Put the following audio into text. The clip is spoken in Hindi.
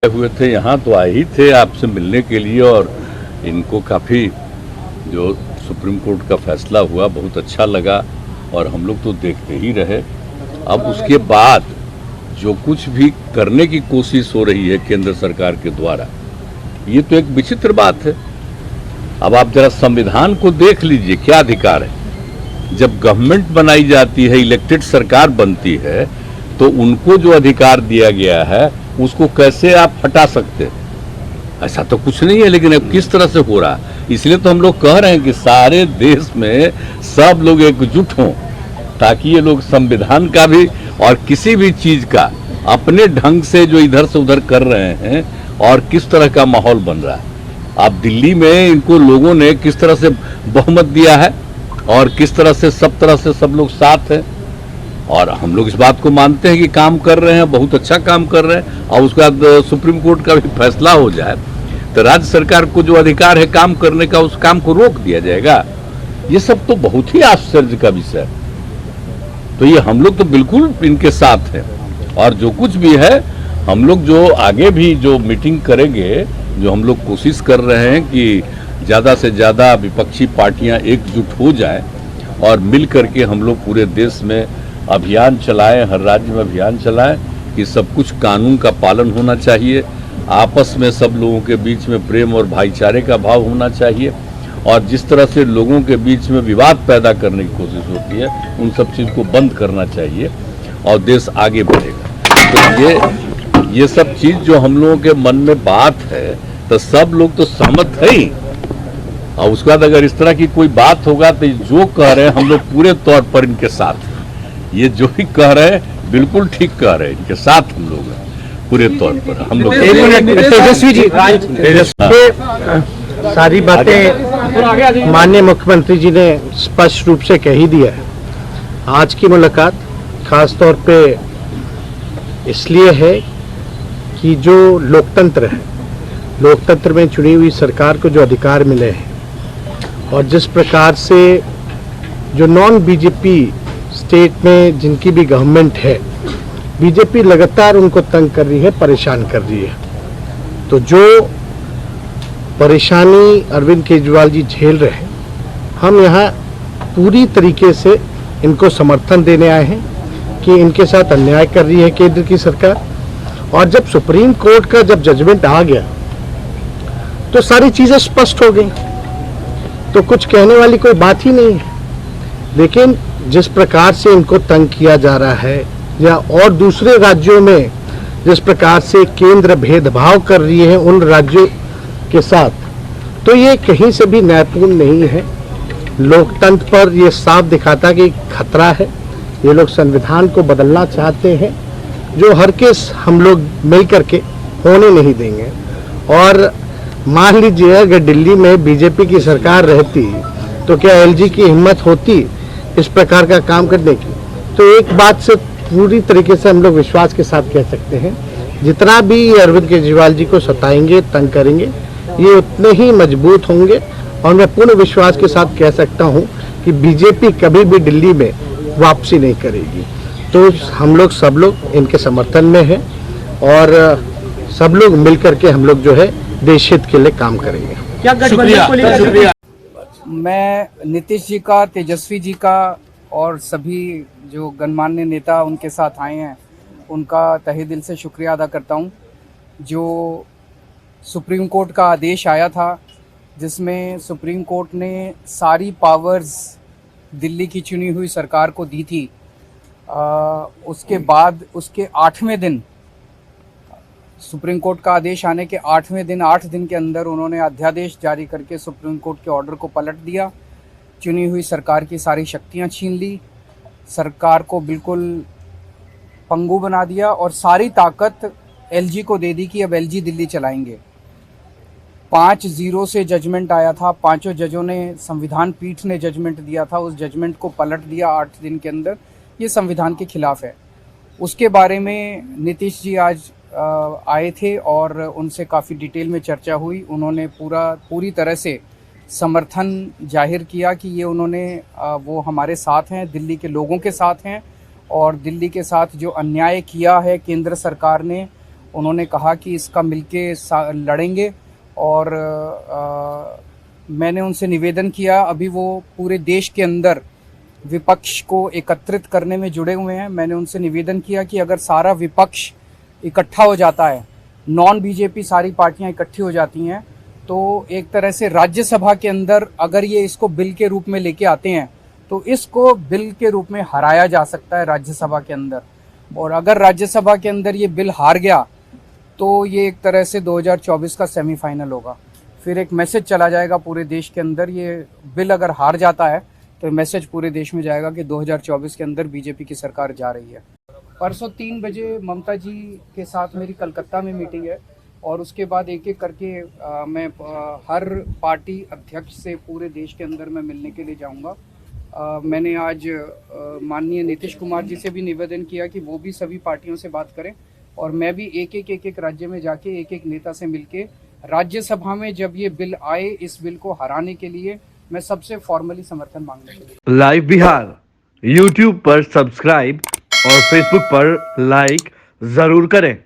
हुए थे यहाँ तो आए ही थे आपसे मिलने के लिए, और इनको काफ़ी जो सुप्रीम कोर्ट का फैसला हुआ बहुत अच्छा लगा, और हम लोग तो देखते ही रहे। अब उसके बाद जो कुछ भी करने की कोशिश हो रही है केंद्र सरकार के द्वारा, ये तो एक विचित्र बात है। अब आप जरा संविधान को देख लीजिए, क्या अधिकार है। जब गवर्नमेंट बनाई जाती है, इलेक्टेड सरकार बनती है, तो उनको जो अधिकार दिया गया है उसको कैसे आप हटा सकते हैं? ऐसा तो कुछ नहीं है। लेकिन अब किस तरह से हो रहा है, इसलिए तो हम लोग कह रहे हैं कि सारे देश में सब लोग एकजुट हों, ताकि ये लोग संविधान का भी और किसी भी चीज का अपने ढंग से जो इधर से उधर कर रहे हैं, और किस तरह का माहौल बन रहा है। आप दिल्ली में इनको लोगों ने किस तरह से बहुमत दिया है, और किस तरह से सब लोग साथ हैं, और हम लोग इस बात को मानते हैं कि काम कर रहे हैं, बहुत अच्छा काम कर रहे हैं। और उसके बाद सुप्रीम कोर्ट का भी फैसला हो जाए तो राज्य सरकार को जो अधिकार है काम करने का, उस काम को रोक दिया जाएगा। ये सब तो बहुत ही आश्चर्य का विषय है। तो ये हम लोग तो बिल्कुल इनके साथ हैं, और जो कुछ भी है हम लोग जो आगे भी जो मीटिंग करेंगे, जो हम लोग कोशिश कर रहे हैं कि ज़्यादा से ज़्यादा विपक्षी पार्टियां एकजुट हो जाएं, और मिल करके हम लोग पूरे देश में अभियान चलाएं, हर राज्य में अभियान चलाएं कि सब कुछ कानून का पालन होना चाहिए, आपस में सब लोगों के बीच में प्रेम और भाईचारे का भाव होना चाहिए, और जिस तरह से लोगों के बीच में विवाद पैदा करने की कोशिश होती है, उन सब चीज़ को बंद करना चाहिए, और देश आगे बढ़ेगा। तो ये सब चीज़ जो हम लोगों के मन में बात है, तो सब लोग तो सहमत है ही। और उसके बाद अगर इस तरह की कोई बात होगा तो जो कह रहे हैं हम लोग पूरे तौर पर इनके साथ हैं। ये जो भी कह रहे हैं बिल्कुल ठीक कह रहे हैं, इनके साथ हम लोग हैं पूरे तौर पर। हम लोग तेजस्वी जी, सारी बातें माननीय मुख्यमंत्री जी ने स्पष्ट रूप से कह ही दिया है। आज की मुलाकात खास तौर पे इसलिए है कि जो लोकतंत्र है, लोकतंत्र में चुनी हुई सरकार को जो अधिकार मिले हैं, और जिस प्रकार से जो नॉन बीजेपी स्टेट में जिनकी भी गवर्नमेंट है, बीजेपी लगातार उनको तंग कर रही है, परेशान कर रही है। तो जो परेशानी अरविंद केजरीवाल जी झेल रहे हैं, हम यहाँ पूरी तरीके से इनको समर्थन देने आए हैं कि इनके साथ अन्याय कर रही है केंद्र की सरकार। और जब सुप्रीम कोर्ट का जब जजमेंट आ गया तो सारी चीज़ें स्पष्ट हो गई, तो कुछ कहने वाली कोई बात ही नहीं है। लेकिन जिस प्रकार से इनको तंग किया जा रहा है, या और दूसरे राज्यों में जिस प्रकार से केंद्र भेदभाव कर रही है उन राज्यों के साथ, तो ये कहीं से भी न्यायपूर्ण नहीं है। लोकतंत्र पर ये साफ दिखाता कि खतरा है। ये लोग संविधान को बदलना चाहते हैं, जो हर केस हम लोग मिल करके होने नहीं देंगे। और मान लीजिए अगर दिल्ली में बीजेपी की सरकार रहती तो क्या एलजी की हिम्मत होती इस प्रकार का काम करने की? तो एक बात से पूरी तरीके से हम लोग विश्वास के साथ कह सकते हैं, जितना भी अरविंद केजरीवाल जी को सताएंगे, तंग करेंगे, ये उतने ही मजबूत होंगे। और मैं पूर्ण विश्वास के साथ कह सकता हूं कि बीजेपी कभी भी दिल्ली में वापसी नहीं करेगी। तो हम लोग सब लोग इनके समर्थन में हैं, और सब लोग मिल करके हम लोग जो है देश हित के लिए काम करेंगे। क्या गठबंधन को लेकर? मैं नीतीश जी का, तेजस्वी जी का और सभी जो गणमान्य नेता उनके साथ आए हैं, उनका तहे दिल से शुक्रिया अदा करता हूं। जो सुप्रीम कोर्ट का आदेश आया था, जिसमें सुप्रीम कोर्ट ने सारी पावर्स दिल्ली की चुनी हुई सरकार को दी थी, उसके बाद उसके 8वें दिन, सुप्रीम कोर्ट का आदेश आने के 8वें दिन, 8 दिन के अंदर उन्होंने अध्यादेश जारी करके सुप्रीम कोर्ट के ऑर्डर को पलट दिया, चुनी हुई सरकार की सारी शक्तियां छीन ली, सरकार को बिल्कुल पंगु बना दिया, और सारी ताकत एलजी को दे दी कि अब एलजी दिल्ली चलाएंगे। 5-0 से जजमेंट आया था, पांचों जजों ने, संविधान पीठ ने जजमेंट दिया था, उस जजमेंट को पलट दिया 8 दिन के अंदर। ये संविधान के खिलाफ है। उसके बारे में नीतीश जी आज आए थे और उनसे काफ़ी डिटेल में चर्चा हुई। उन्होंने पूरी तरह से समर्थन जाहिर किया कि ये वो हमारे साथ हैं, दिल्ली के लोगों के साथ हैं, और दिल्ली के साथ जो अन्याय किया है केंद्र सरकार ने उन्होंने कहा कि इसका मिलके लड़ेंगे और मैंने उनसे निवेदन किया, अभी वो पूरे देश के अंदर विपक्ष को एकत्रित करने में जुड़े हुए हैं। मैंने उनसे निवेदन किया कि अगर सारा विपक्ष इकट्ठा हो जाता है, नॉन बीजेपी सारी पार्टियां इकट्ठी हो जाती हैं, तो एक तरह से राज्यसभा के अंदर अगर ये इसको बिल के रूप में लेके आते हैं तो इसको बिल के रूप में हराया जा सकता है राज्यसभा के अंदर। और अगर राज्यसभा के अंदर ये बिल हार गया तो ये एक तरह से 2024 का सेमीफाइनल होगा। फिर एक मैसेज चला जाएगा पूरे देश के अंदर, ये बिल अगर हार जाता है तो मैसेज पूरे देश में जाएगा कि 2024 के अंदर बीजेपी की सरकार जा रही है। परसों 3 बजे ममता जी के साथ मेरी कलकत्ता में मीटिंग है और उसके बाद एक एक करके मैं हर पार्टी अध्यक्ष से पूरे देश के अंदर मैं मिलने के लिए जाऊंगा। मैंने आज माननीय नीतीश कुमार जी से भी निवेदन किया कि वो भी सभी पार्टियों से बात करें और मैं भी एक एक राज्य में जाके एक एक नेता से मिलके राज्यसभा में जब ये बिल आए, इस बिल को हराने के लिए मैं सबसे फॉर्मली समर्थन मांगने के लिए। लाइव बिहार YouTube पर सब्सक्राइब और Facebook पर लाइक जरूर करें।